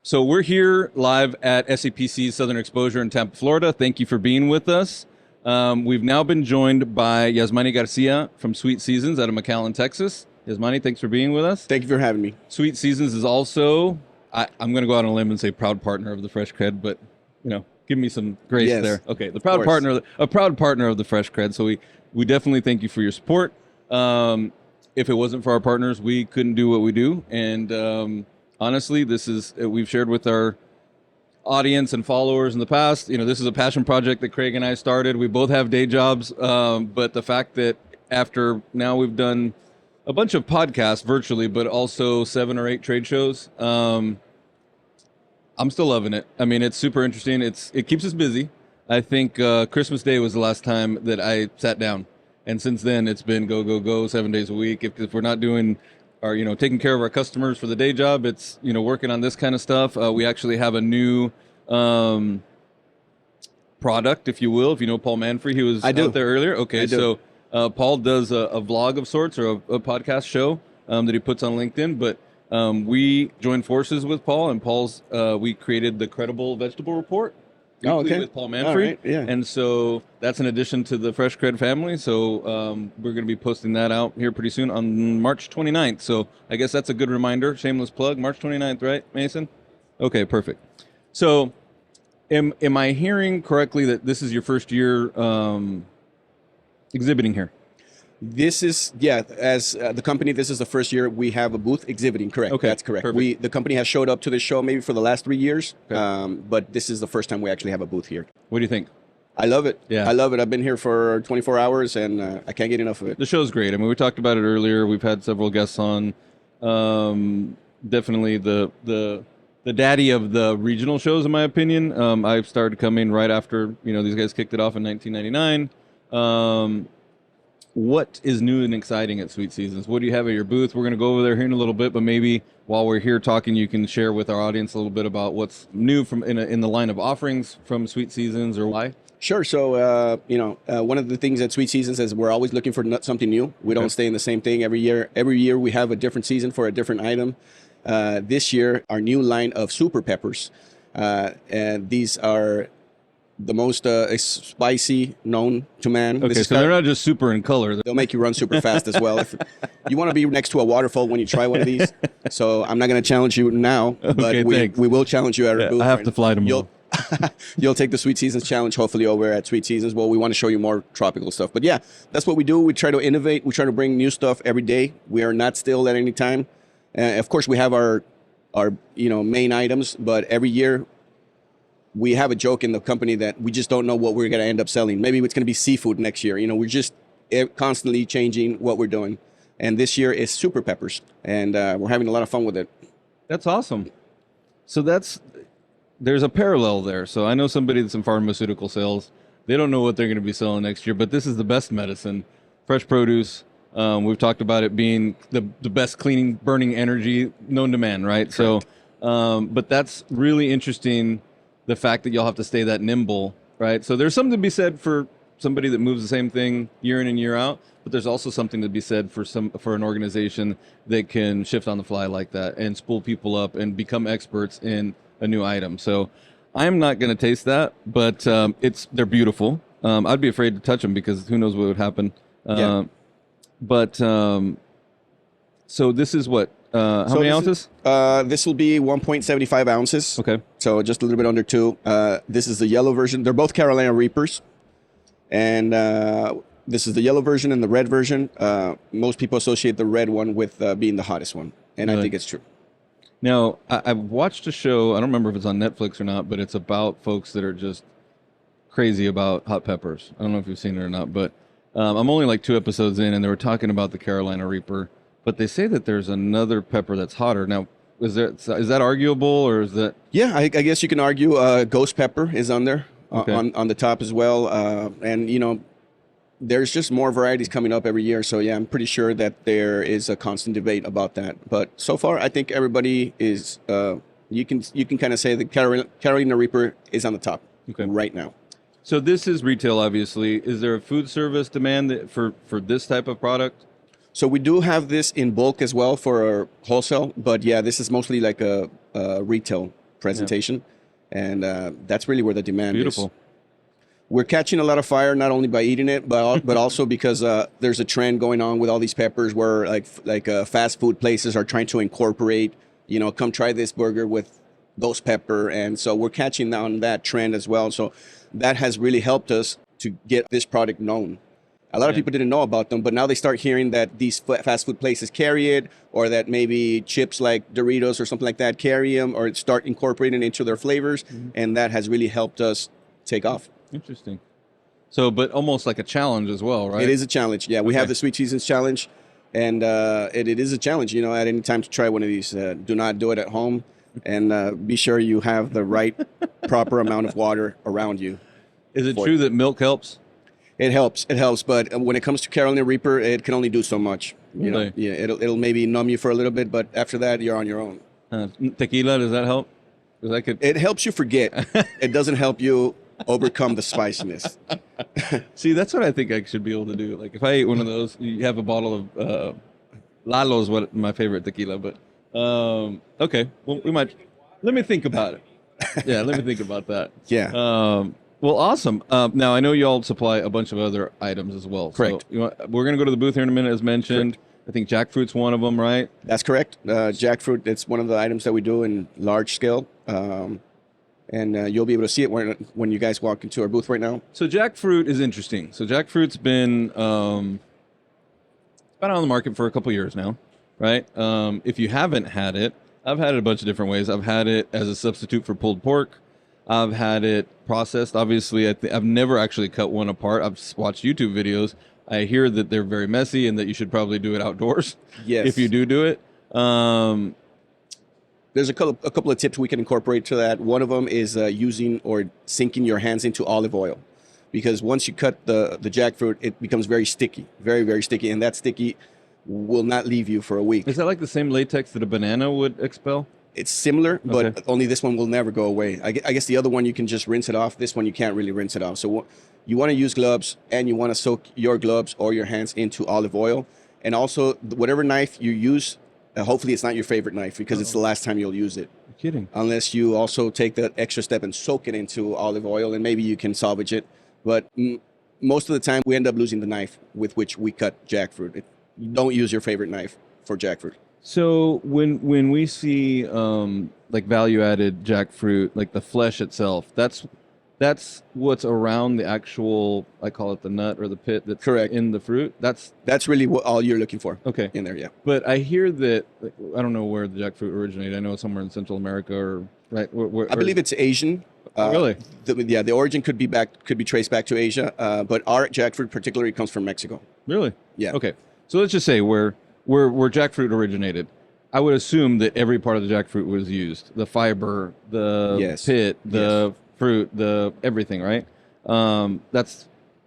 So we're here live at SEPC Southern Exposure in Tampa, Florida. Thank you for being with us. We've now been joined by Yasmani Garcia from Sweet Seasons out of McAllen, Texas. Yasmani, thanks for being with us. Thank you for having me. Sweet Seasons is also, I'm going to go out on a limb and say proud partner of the Fresh CrEd, but give me some grace there. Okay, the proud partner, a proud partner of the Fresh CrEd. So we definitely thank you for your support. If it wasn't for our partners, we couldn't do what we do. And honestly, we've shared with our audience and followers in the past, this is a passion project that Craig and I started. We both have day jobs, but the fact that after now we've done a bunch of podcasts virtually, but also 7 or 8 trade shows, I'm still loving it. I mean, it's super interesting. It keeps us busy. I think Christmas Day was the last time that I sat down. And since then, it's been go, 7 days a week. If we're not doing our, taking care of our customers for the day job, it's, working on this kind of stuff. We actually have a new product, if you will. If you know Paul Manfrey, he was out there earlier. Okay, so Paul does a vlog of sorts, or a podcast show that he puts on LinkedIn. But we joined forces with Paul, and we created the Credible Vegetable Report. With Paul Manfrey. Right, yeah. And so that's an addition to the Fresh CrEd family. So we're going to be posting that out here pretty soon on March 29th. So I guess that's a good reminder. Shameless plug. March 29th, right, Mason? Okay, perfect. So am I hearing correctly that this is your first year exhibiting here? This is, as the company, this is the first year we have a booth exhibiting, correct? Okay, that's correct. perfect. The company has showed up to this show maybe for the last 3 years, but this is the first time we actually have a booth here. What do you think? I love it. Yeah. I love it. I've been here for 24 hours, and I can't get enough of it. The show's great. I mean, we talked about it earlier. We've had several guests on. Definitely the daddy of the regional shows, in my opinion. I started coming right after, these guys kicked it off in 1999. What is new and exciting at Sweet Seasons? What do you have at your booth? We're going to go over there here in a little bit, but maybe while we're here talking, you can share with our audience a little bit about what's new from in the line of offerings from Sweet Seasons, or why. Sure. So, one of the things at Sweet Seasons is we're always looking for something new. We don't stay in the same thing every year. Every year we have a different season for a different item. This year, our new line of super peppers, and these are the most spicy known to man. Okay, so they're not just super in color. They'll make you run super fast as well. If you want to be next to a waterfall when you try one of these. So I'm not going to challenge you now, but we will challenge you at our booth. I have to fly tomorrow. You'll take the Sweet Seasons Challenge, hopefully, over at Sweet Seasons. Well, we want to show you more tropical stuff. But yeah, that's what we do. We try to innovate. We try to bring new stuff every day. We are not still at any time. Of course, we have our main items, but every year we have a joke in the company that we just don't know what we're going to end up selling. Maybe it's going to be seafood next year. We're just constantly changing what we're doing. And this year is super peppers, and we're having a lot of fun with it. That's awesome. So there's a parallel there. So I know somebody that's in pharmaceutical sales. They don't know what they're going to be selling next year, but this is the best medicine, fresh produce. We've talked about it being the best cleaning, burning energy known to man, right? Correct. So, but that's really interesting. The fact that you'll have to stay that nimble, right? So there's something to be said for somebody that moves the same thing year in and year out, but there's also something to be said for an organization that can shift on the fly like that and spool people up and become experts in a new item. So I'm not going to taste that, but they're beautiful. I'd be afraid to touch them because who knows what would happen. So this is what? How many ounces? This will be 1.75 ounces. Okay. So just a little bit under 2. This is the yellow version. They're both Carolina Reapers. And this is the yellow version and the red version. Most people associate the red one with being the hottest one. And I think it's true. Now, I've watched a show. I don't remember if it's on Netflix or not, but it's about folks that are just crazy about hot peppers. I don't know if you've seen it or not, but I'm only like 2 episodes in, and they were talking about the Carolina Reaper. But they say that there's another pepper that's hotter. Now, is that arguable, or is that? Yeah, I guess you can argue. Ghost pepper is on there, on the top as well. And there's just more varieties coming up every year. So yeah, I'm pretty sure that there is a constant debate about that. But so far, I think everybody is. You can kind of say the Carolina Reaper is on the top right now. So this is retail, obviously. Is there a food service demand for this type of product? So we do have this in bulk as well for our wholesale, but yeah, this is mostly like a retail presentation. And that's really where the demand Beautiful. is. We're catching a lot of fire, not only by eating it, but also because there's a trend going on with all these peppers where like fast food places are trying to incorporate, come try this burger with ghost pepper. And so we're catching on that trend as well. So that has really helped us to get this product known. A lot of people didn't know about them, but now they start hearing that these fast food places carry it, or that maybe chips like Doritos or something like that carry them, or start incorporating it into their flavors. And that has really helped us take off. Interesting. So, but almost like a challenge as well, right? It is a challenge. Yeah, we have the Sweet Seasons Challenge, and it is a challenge, at any time to try one of these. Do not do it at home, and be sure you have the right, proper amount of water around you. Is it true that milk helps? It helps. It helps, but when it comes to Carolina Reaper, it can only do so much. Really? Yeah, it'll maybe numb you for a little bit, but after that, you're on your own. Tequila, does that help? It helps you forget. It doesn't help you overcome the spiciness. See, that's what I think I should be able to do. Like if I ate one of those, you have a bottle of Lalo's, what my favorite tequila, but okay, well we might. Let me think about it. Yeah, let me think about that. Yeah. Well, awesome. Now I know y'all supply a bunch of other items as well. Correct. So we're gonna go to the booth here in a minute, as mentioned. Correct. I think jackfruit's one of them, right? That's correct. Jackfruit, it's one of the items that we do in large scale. And you'll be able to see it when you guys walk into our booth right now. So jackfruit is interesting. So jackfruit's been on the market for a couple years now, right? If you haven't had it, I've had it a bunch of different ways. I've had it as a substitute for pulled pork. I've had it processed. Obviously, I've never actually cut one apart. I've watched YouTube videos. I hear that they're very messy and that you should probably do it outdoors. Yes. If you do it. There's a couple of tips we can incorporate to that. One of them is using or sinking your hands into olive oil, because once you cut the jackfruit, it becomes very sticky, very, very sticky, and that sticky will not leave you for a week. Is that like the same latex that a banana would expel? It's similar, but only this one will never go away. I guess the other one you can just rinse it off. This one you can't really rinse it off. So you want to use gloves, and you want to soak your gloves or your hands into olive oil. And also, whatever knife you use, hopefully it's not your favorite knife, because it's the last time you'll use it. You're kidding. Unless you also take that extra step and soak it into olive oil, and maybe you can salvage it. But most of the time, we end up losing the knife with which we cut jackfruit. Don't use your favorite knife for jackfruit. So when we see like value-added jackfruit, like the flesh itself, that's what's around the actual, I call it the nut or the pit that's correct in the fruit. That's really what all you're looking for. Okay. In there, yeah. But I hear that, I don't know where the jackfruit originated. I know it's somewhere in Central America or right. I believe it's Asian. Really? The origin could be traced back to Asia. But our jackfruit particularly comes from Mexico. Really? Yeah. Okay. So let's just say where jackfruit originated. I would assume that every part of the jackfruit was used. The fiber, the pit, the fruit, the everything, right? That's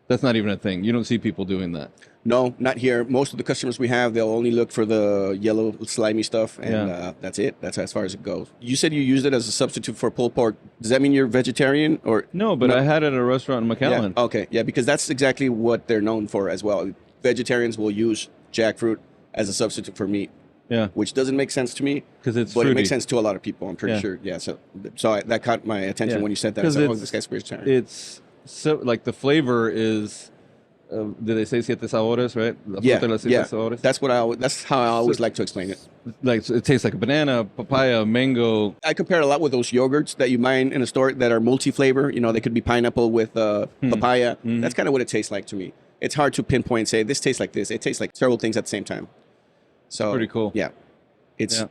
not even a thing. You don't see people doing that. No, not here. Most of the customers we have, they'll only look for the yellow slimy stuff, and that's it. That's as far as it goes. You said you used it as a substitute for pulled pork. Does that mean you're vegetarian or no? But I had it at a restaurant in McAllen. Yeah. Okay, yeah, because that's exactly what they're known for as well. Vegetarians will use jackfruit as a substitute for meat. Yeah, which doesn't make sense to me, because it's fruity. It makes sense to a lot of people. I'm pretty sure. Yeah, so that caught my attention when you said that. So, this guy's vegetarian. It's so like the flavor is. Do they say siete sabores, right? Sabores. That's how I always like to explain it. Like it tastes like a banana, papaya, mango. I compare it a lot with those yogurts that you find in a store that are multi-flavor. They could be pineapple with papaya. Mm-hmm. That's kind of what it tastes like to me. It's hard to pinpoint and say this tastes like this. It tastes like several things at the same time. So pretty cool. Yeah, it's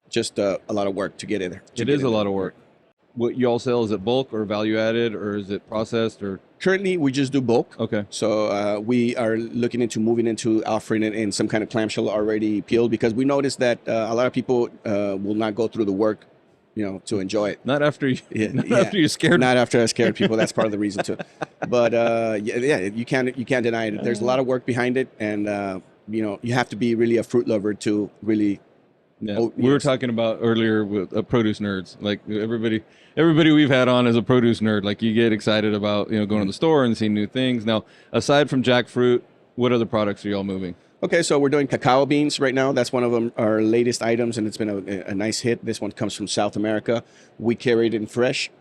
just a lot of work to get in there. It is a lot of work. What you all sell, is it bulk or value added, or is it processed? Or currently we just do bulk. Okay. So we are looking into moving into offering it in some kind of clamshell already peeled, because we noticed that a lot of people will not go through the work, to enjoy it. Not after you. After you scared. Not after I scared people. That's part of the reason too. But you can't deny it. There's a lot of work behind it, and you have to be really a fruit lover to really. Yeah. We were talking about earlier with produce nerds. Like everybody we've had on is a produce nerd. Like you get excited about going to the store and seeing new things. Now, aside from jackfruit, what other products are y'all moving? Okay, so we're doing cacao beans right now. That's one of them, our latest items, and it's been a nice hit. This one comes from South America. We carry it in fresh.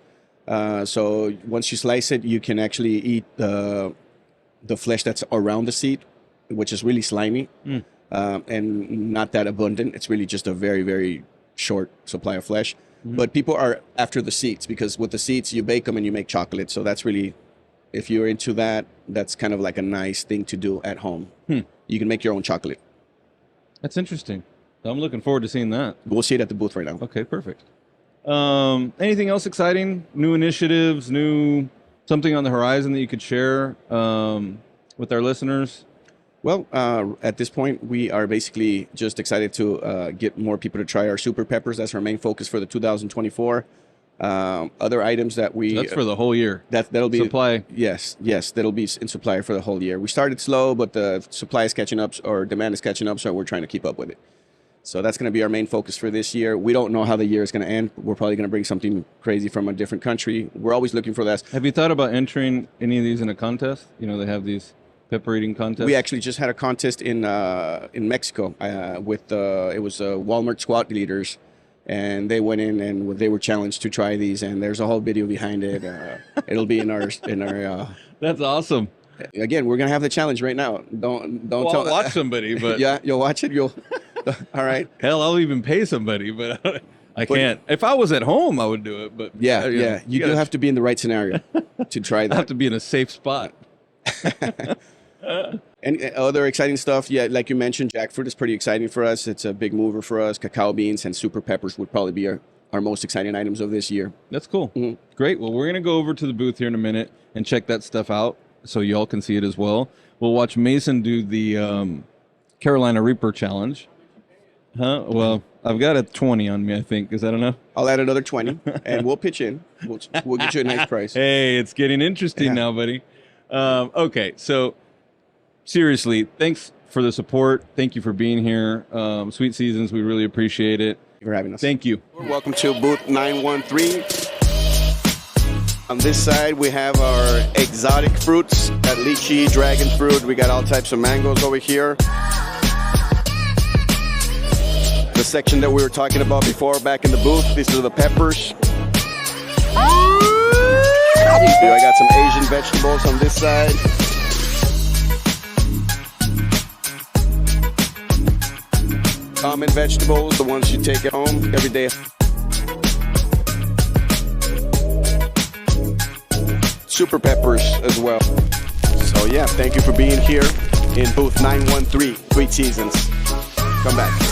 So once you slice it, you can actually eat the flesh that's around the seed, which is really slimy and not that abundant. It's really just a very, very short supply of flesh. But people are after the seeds because with the seeds, you bake them and you make chocolate. So that's really, if you're into that, that's kind of like a nice thing to do at home. You can make your own chocolate. That's interesting. I'm looking forward to seeing that. We'll see it at the booth right now. Okay, perfect. Anything else exciting? New initiatives, something on the horizon that you could share with our listeners? Well, at this point, we are basically just excited to get more people to try our super peppers. That's our main focus for the 2024. Other items that we... That's for the whole year. That'll be... Supply. Yes, that'll be in supply for the whole year. We started slow, but the supply is catching up, or demand is catching up, so we're trying to keep up with it. So that's going to be our main focus for this year. We don't know how the year is going to end. We're probably going to bring something crazy from a different country. We're always looking for that. Have you thought about entering any of these in a contest? You know, they have these pepper eating contests. We actually just had a contest in Mexico with it was Walmart squad leaders, and they went in and they were challenged to try these. And there's a whole video behind it. It'll be in our. That's awesome. Again, we're gonna have the challenge right now. Don't well, tell. I'll watch somebody, but yeah, you'll watch it. You'll. All right. Hell, I'll even pay somebody, but I can't. If I was at home, I would do it. But yeah. You do have to be in the right scenario to try that. I have to be in a safe spot. And other exciting stuff, yeah, like you mentioned, jackfruit is pretty exciting for us. It's a big mover for us. Cacao beans and super peppers would probably be our most exciting items of this year. That's cool. Great. Well, we're going to go over to the booth here in a minute and check that stuff out so y'all can see it as well. We'll watch Mason do the Carolina Reaper Challenge. Huh? Well, I've got a 20 on me, I think. Is that enough? I'll add another 20, and we'll pitch in. We'll get you a nice price. Hey, it's getting interesting now, buddy. Okay, so seriously, thanks for the support. Thank you for being here. Sweet Seasons, we really appreciate it. Thank you for having us. Thank you. Welcome to booth 913. On this side, we have our exotic fruits, got lychee, dragon fruit. We got all types of mangoes over here. The section that we were talking about before back in the booth, these are the peppers. I got some Asian vegetables on this side. Common vegetables, the ones you take at home every day. Super peppers as well. So yeah, thank you for being here in booth 913, Sweet Seasons. Come back.